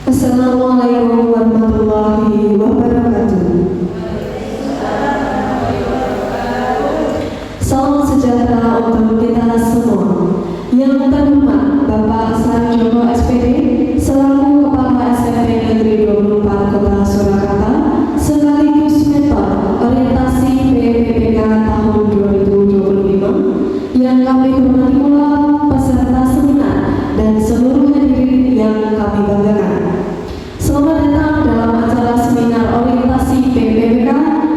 Assalamualaikum warahmatullahi wabarakatuh. Salam sejahtera untuk kita semua. Yang terhormat Bapak Sarjono SPD selaku Kepala SMP Negeri 24 Kota Surakarta sekaligus Mentor Orientasi PPPK tahun 2025, yang kami hormati pula peserta seminar dan seluruh hadirin yang kami banggakan. Selamat datang dalam acara seminar orientasi PPPK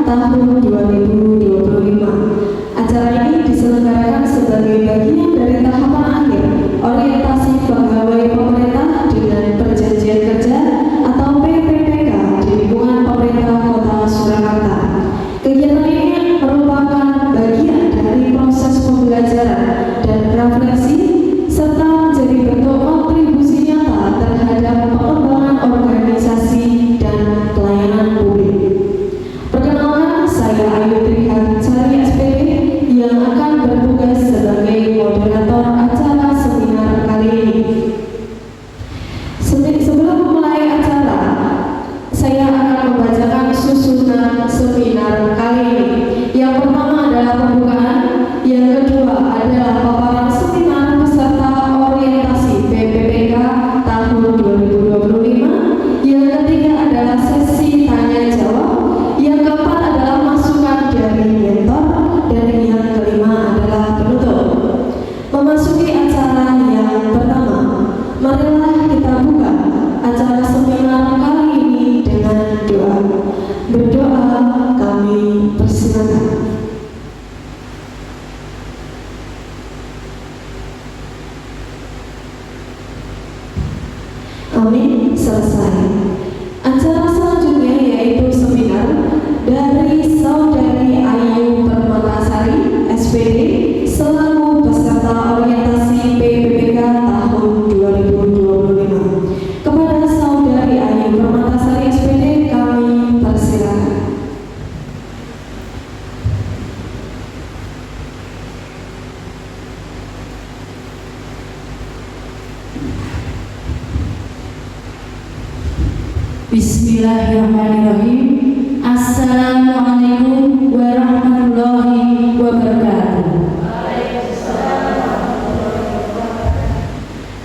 tahun 2025. Acara ini diselenggarakan sebagai bagian dari tahapan akhir orientasi pegawai pemerintah dengan perjanjian kerja atau PPPK di lingkungan pemerintah Kota Surakarta. Kegiatan ini merupakan bagian dari proses pembelajaran dan refleksi serta menjadi bentuk kontribusi nyata terhadap pengembangan organisasi dan pelayanan publik. Perkenalkan, saya Ayu Trihansari SPD yang akan bertugas sebagai moderator acara seminar kali ini. Sebelum memulai acara, saya akan membacakan susunan seminar kali ini. Yang pertama adalah pembukaan, yang kedua adalah paparan seminar peserta orientasi PPPK tahun 2025, yang ketiga adalah sesi tanya jawab, yang keempat adalah masukan dari mentor, dan yang kelima adalah penutup. Memasuki acara yang pertama, marilah kita buka acara seminar kali ini dengan doa. Berdoa kami persilakan. Amin. Selesai. Acara selanjutnya yaitu seminar dari Saudari Ayu Permatasari SPD selaku peserta orientasi PPPK tahun 2025. Kepada Saudari Ayu Permatasari SPD kami persilakan. Bismillahirrahmanirrahim. Assalamualaikum warahmatullahi wabarakatuh.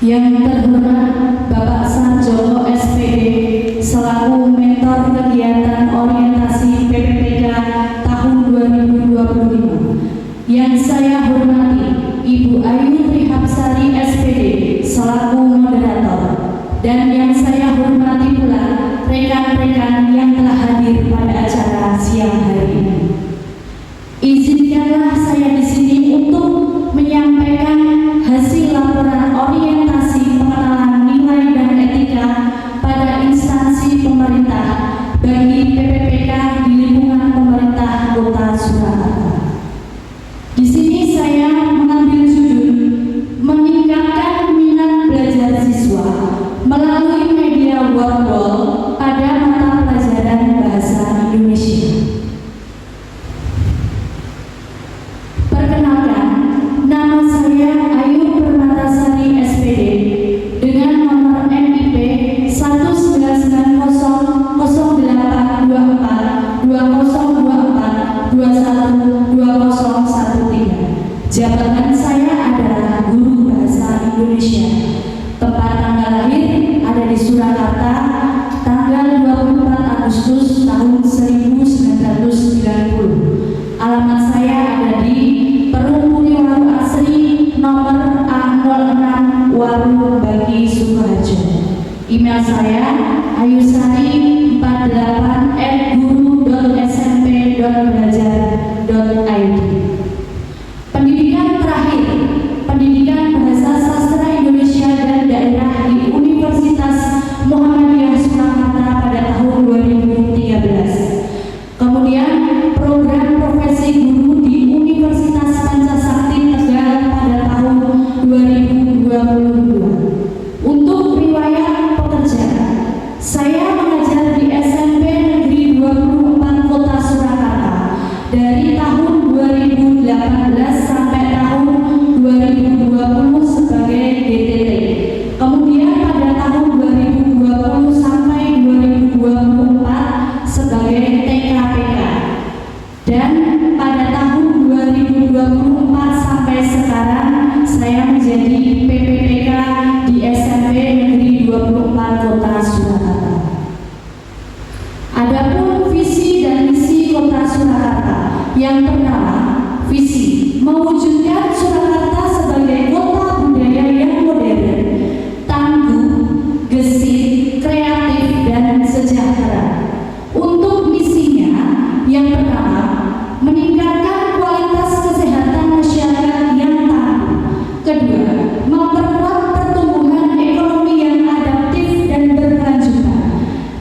Yang terhormat Bapak Sarjono SPD selaku mentor kegiatan orientasi PPPK tahun 2025. Yang saya hormati Ibu Ayu Trihansari SPD selaku moderator, dan yang saya hormati pula rekan-rekan yang telah hadir pada acara siang hari ini. Izinkanlah saya di sini untuk menyampaikan hasil laporan orientasi pengenalan nilai dan etika pada instansi pemerintah bagi PPPK di lingkungan pemerintah Kota Surakarta. Di sini saya mengambil judul meningkatkan minat belajar siswa melalui media Wordwall pada mata pelajaran bahasa Indonesia. Perkenalkan, nama saya Ayu Permatasari SPD dengan nomor NIP 19908242024212013. Jabatan saya adalah guru bahasa Indonesia. Tempat tanggal lahir ada di Surakarta, tanggal 24 Agustus tahun 1990. Alamat saya ada di Perumuni Waru Asri nomor A06 Waru Bagi Sukoharjo. Email saya ayusari488@guru.smp.belajar.id. Pendidikan terakhir, pendidikan bahasa sastra Indonesia dan daerah di Universitas Muhammadiyah Surakarta pada tahun 2013. Kemudian program profesi guru di Universitas Pancasakti Tegal pada tahun 2022. Untuk riwayat pekerjaan, pertama, visi mewujudkan Surakarta sebagai kota budaya yang modern, tangguh, gesit, kreatif, dan sejahtera. Untuk misinya, yang pertama, meningkatkan kualitas kesehatan masyarakat yang tangguh. Kedua, memperkuat pertumbuhan ekonomi yang adaptif dan berkelanjutan.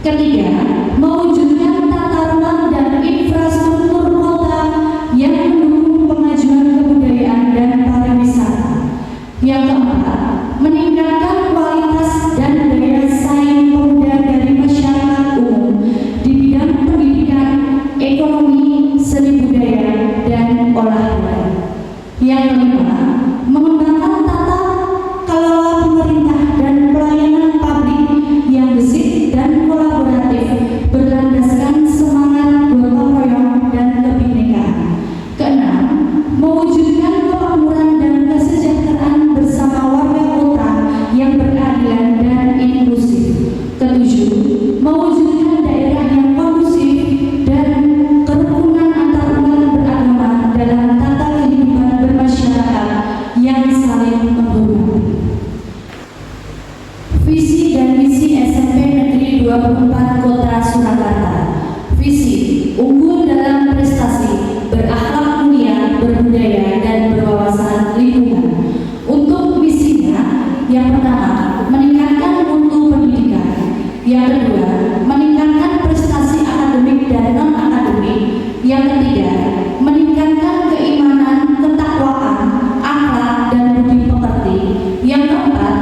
Ketiga, mewujudkan tata ruang dan infrastruktur kota yang mendukung kemajuan kebudayaan dan pariwisata. Yang keempat, meningkatkan kualitas dan daya saing pemuda dari masyarakat umum di bidang pendidikan, ekonomi, seni budaya, dan olahraga. Yang kelima, mengembangkan tata kelola pemerintah dan pelayanan publik yang gesit dan kolaboratif berlandaskan semangat gotong royong dan kebinekaan. Keenam, mewujudkan kemakmuran dan kesejahteraan bersama warga kota yang berkeadilan dan inklusif. Ketujuh, mewujudkan daerah yang kondusif dan kerukunan antarumat beragama dalam tata kehidupan bermasyarakat yang saling menghormati. Visi dan misi SMP Negeri 24 Kota Surakarta. Visi, unggul dalam prestasi, berakhlak mulia, berbudaya, dan berwawasan lingkungan. Untuk misinya, yang pertama, meningkatkan mutu pendidikan. Yang kedua, meningkatkan prestasi akademik dan non-akademik. Yang ketiga, meningkatkan keimanan, ketakwaan, akhlak, dan budi pekerti. Yang keempat,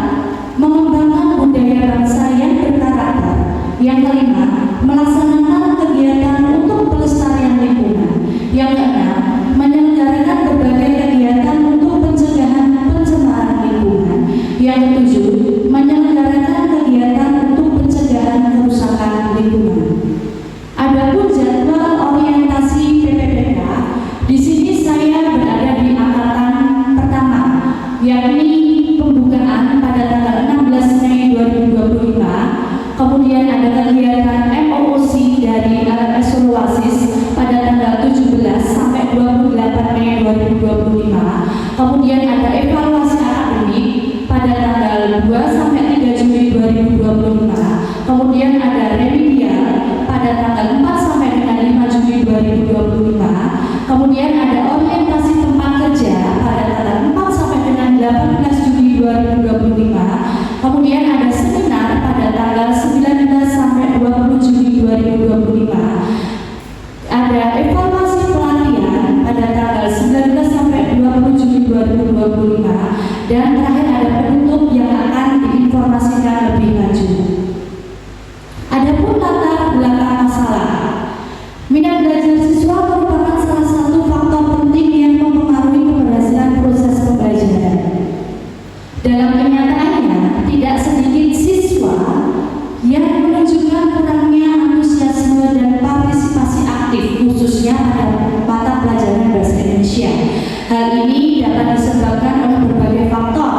mengembangkan budaya bangsa yang berkarakter. Yang kelima, melaksanakan kegiatan untuk pelestarian lingkungan. Yang keenam, menyelenggarakan berbagai kegiatan untuk pencegahan pencemaran lingkungan. Yang ketujuh, menyelenggarakan kegiatan untuk pencegahan kerusakan lingkungan. Adapun jadwal orientasi PPPK, di sini saya berada di angkatan pertama, yakni pembukaan pada tanggal 16 Mei 2025, kemudian ada kegiatan MOOC dari LMS Soloasis pada tanggal 17 sampai 28 Mei 2025, kemudian ada evaluasi akademik pada tanggal 2 sampai 3 Juli 2025, kemudian ada remedial pada tanggal 4 sampai dengan 5 Juli 2025, kemudian ada orientasi tempat kerja pada tanggal 4 sampai dengan 18 Juli 2025, kemudian ada seminar pada tanggal 19 sampai 20 Juli 2025, ada evaluasi pelatihan pada tanggal 19 sampai 20 Juli 2025, dan terakhir ada penutup yang akan diinformasikan lebih lanjut. Adapun latar belakang masalah, minat belajar siswa merupakan salah satu faktor penting yang mempengaruhi keberhasilan proses pembelajaran. Dalam kenyataannya, tidak sedikit siswa yang menunjukkan kurangnya antusiasme dan partisipasi aktif, khususnya pada mata pelajaran bahasa Indonesia. Hal ini dapat disebabkan oleh berbagai faktor,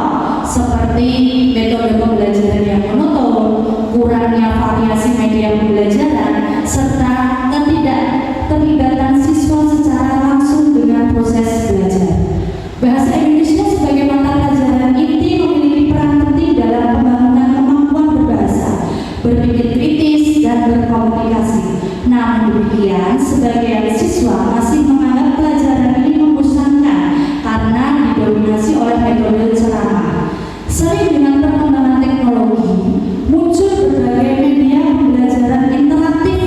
seperti metode pembelajaran yang monoton, kurangnya variasi media pembelajaran, serta ketidakterlibatan siswa secara langsung dengan proses belajar. Bahasa Indonesia sebagai mata pelajaran inti memiliki peran penting dalam pembangunan kemampuan berbahasa, berpikir kritis, dan berkomunikasi. Namun demikian, sebagian siswa masih menganggap pelajaran ini membosankan karena didominasi oleh metode ceramah. Sering dengan perkembangan teknologi, muncul berbagai media pembelajaran interaktif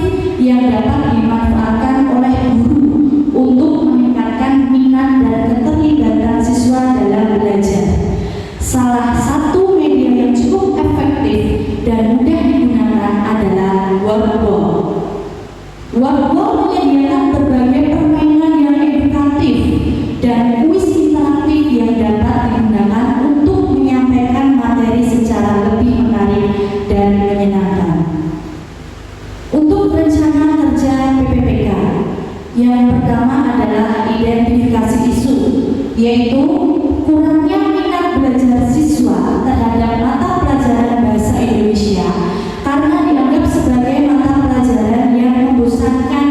yang dapat dimanfaatkan oleh guru untuk meningkatkan minat dan keterlibatan siswa dalam belajar. Salah satu media yang cukup efektif dan mudah digunakan adalah Workbook. Workbook menyediakan berbagai permainan yang edukatif dan kuis interaktif yang dapat digunakan untuk menyampaikan materi secara lebih menarik dan menyenangkan. Untuk rencana kerja PPPK, yang pertama adalah identifikasi isu, yaitu kurangnya minat belajar siswa terhadap mata pelajaran bahasa Indonesia karena dianggap sebagai mata pelajaran yang membosankan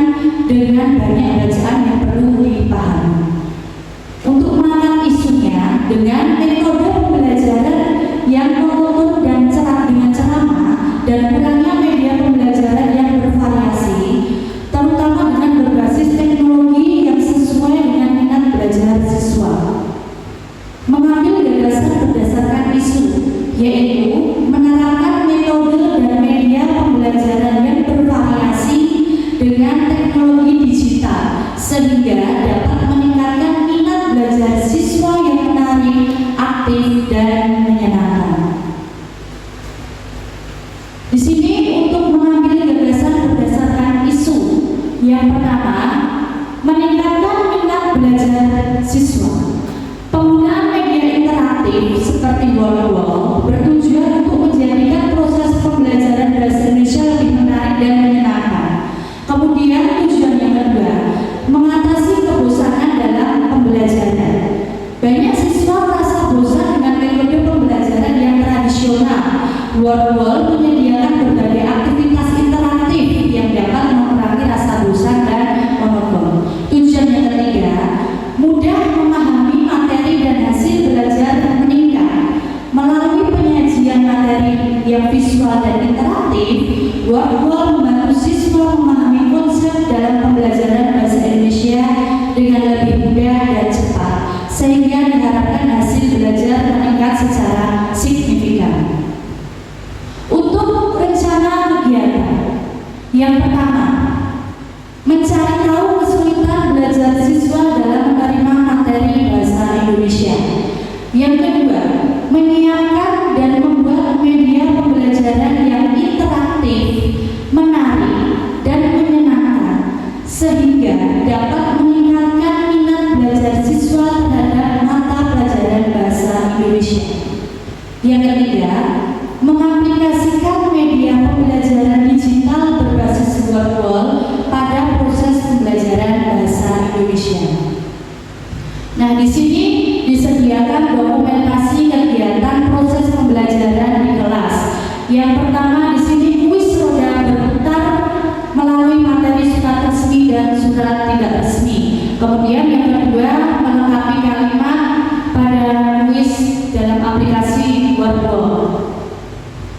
dengan banyak bacaan yang perlu dipahami. Nah, di sini disediakan dokumentasi kegiatan proses pembelajaran di kelas. Yang pertama di sini kuis roda berputar melalui materi surat resmi dan surat tidak resmi. Kemudian yang kedua melengkapi kalimat pada kuis dalam aplikasi Wordwall.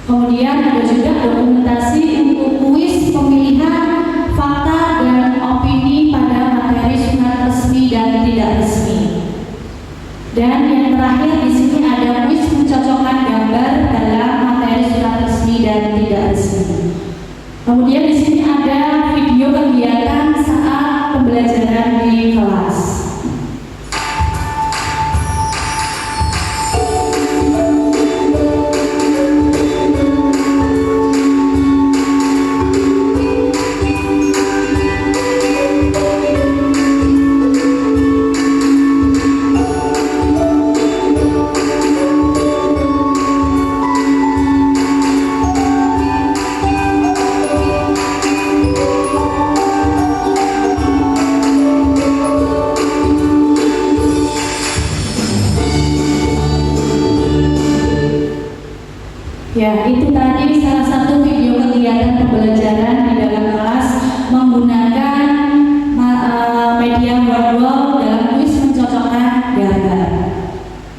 Kemudian ada juga dokumentasi untuk kuis pemilihan fakta dan opini pada materi surat resmi dan tidak resmi. Dan yang terakhir di sini ada kuis mencocokkan gambar dalam materi surat resmi dan tidak resmi. Kemudian di sini ada video kegiatan saat pembelajaran di kelas. Ya, itu tadi salah satu video kegiatan pembelajaran di dalam kelas menggunakan media Wordwall dalam kuis mencocokkan gambar.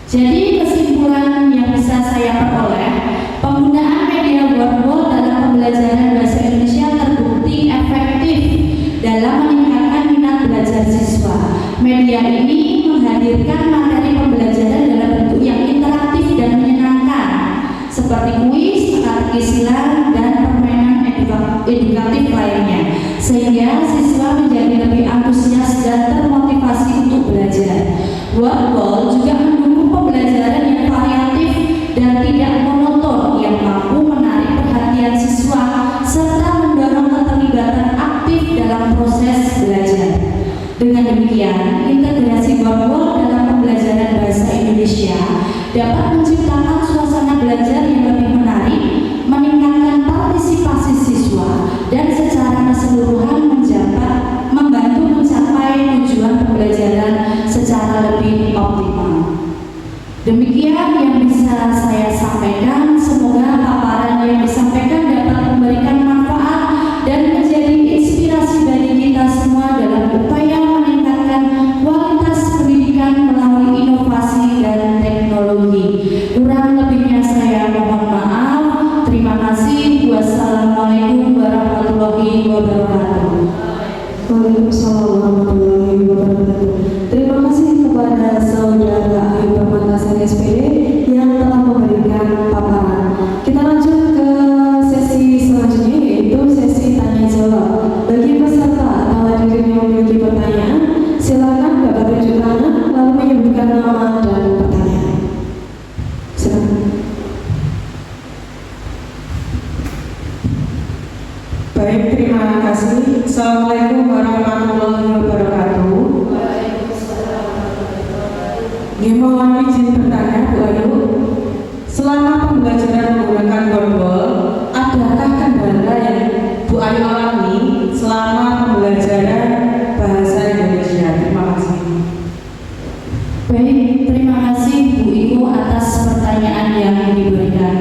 Jadi kesimpulan yang bisa saya peroleh, penggunaan media Wordwall dalam pembelajaran bahasa Indonesia terbukti efektif dalam meningkatkan minat belajar siswa. Media ini menghadirkan materi pembelajaran dalam bentuk yang interaktif dan menyenangkan, seperti kuis, teka-teki silang, dan permainan edukatif lainnya, sehingga siswa menjadi lebih antusias dan termotivasi untuk belajar. Wordwall juga mendukung pembelajaran yang variatif dan tidak monoton yang mampu menarik perhatian siswa serta mendorong keterlibatan aktif dalam proses belajar. Dengan demikian, integrasi Wordwall dalam pembelajaran bahasa Indonesia dapat menciptakan suasana belajar yang lebih menarik, meningkatkan partisipasi siswa, dan secara keseluruhan membantu mencapai tujuan pembelajaran secara lebih optimal. Demikian yang bisa saya sampaikan. Semoga paparan yang disampaikan dapat memberikan manfaat dan menjadi inspirasi bagi kita semua dalam upaya meningkatkan kualitas pendidikan melalui inovasi dan teknologi. Kurang lebihnya saya mohon maaf. Terima kasih. Wassalamualaikum warahmatullahi wabarakatuh. Waalaikumsalam warahmatullahi wabarakatuh. Terima kasih kepada saudara ahli permatasan SPD yang telah memberikan paparan. Kita lanjut ke sesi selanjutnya, yaitu sesi tanya jawab. Bagi peserta atau hadirin yang memiliki pertanyaan, silakan Bapak tunjuk tangan lalu menyebutkan nama dan pertanyaan. Silakan. Baik, terima kasih. Assalamualaikum warahmatullahi wabarakatuh. Mohon izin bertanya, Bu Ayu. Selama pembelajaran menggunakan Wordwall, adakah kendala yang Bu Ayu alami selama pembelajaran bahasa Indonesia? Terima kasih. Baik, terima kasih Bu Iko atas pertanyaan yang diberikan.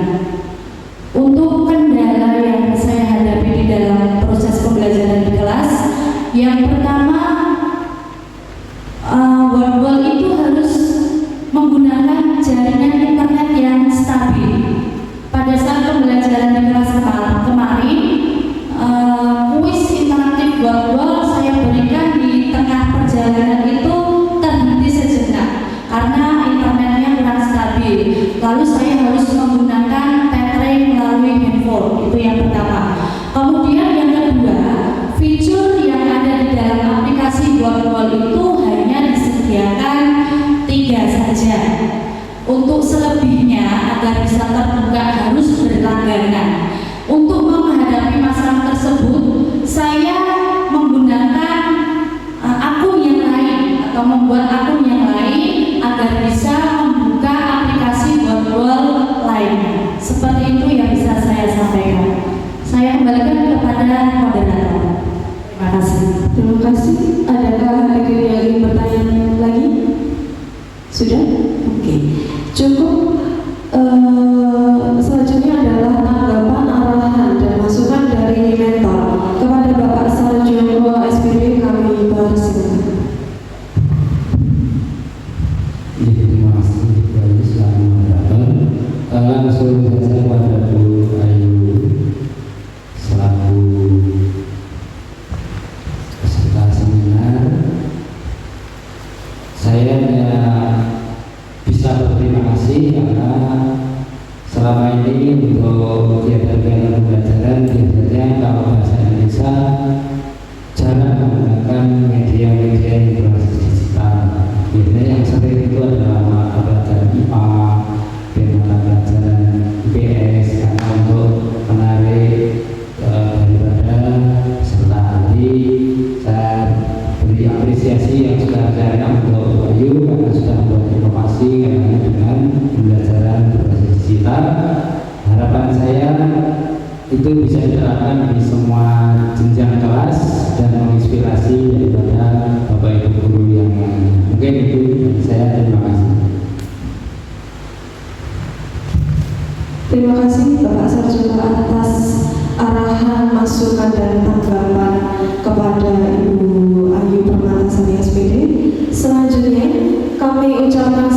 Untuk kendala yang saya hadapi di dalam proses pembelajaran di kelas, yang pertama, Wordwall itu harus menggunakan jaringan internet yang stabil. Pada saat pembelajaran di kelas kemarin, kuis interaktif Wordwall saya berikan di tengah perjalanan itu terhenti sejenak karena internetnya kurang stabil. Lalu saya harus menggunakan tethering melalui handphone. Itu yang pertama. Kemudian yang kedua, fitur yang ada di dalam aplikasi Wordwall itu hanya disediakan 3 saja. Untuk selebihnya agar bisa terbuka harus berlangganan. Untuk menghadapi masalah tersebut, saya menggunakan akun yang lain atau membuat akun yang lain agar bisa membuka aplikasi Wordwall lainnya. Seperti itu yang bisa saya sampaikan. Saya kembalikan kepada moderator. Terima kasih. Terima kasih. Adakah hadirin yang ingin bertanya lagi? Sudah? Oke. Cukup. Selanjutnya adalah tanggapan, arahan, dan masukan dari mentor kepada Bapak Sarjoko SPD, kami persilakan. Terima kasih Bu Ayu selaku moderator. Langsung saja pada Bu Ayu selaku peserta seminar. Saya hanya bisa berterima kasih karena selama ini untuk kegiatan pembelajaran biasanya kalau bahasa Indonesia jarang menggunakan media-media yang berbasis digital. Biasanya yang sering itu adalah mata pelajaran IPA dan mata pelajaran IPS karena untuk menarik daripada peserta ahli. Saya beri apresiasi yang sebesar-besarnya untuk Bayu karena sudah membuat inovasi kaitannya dengan pembelajaran berbasis digital. Harapan saya itu bisa diterapkan di semua jenjang kelas dan menginspirasi daripada Bapak Ibu guru yang lain. Mungkin itu dari saya, terima kasih. Terima kasih Bapak Sarjoko atas arahan, masukan, dan tanggapan kepada Ibu Ayu Permatasari SPD. Selanjutnya kami ucapkan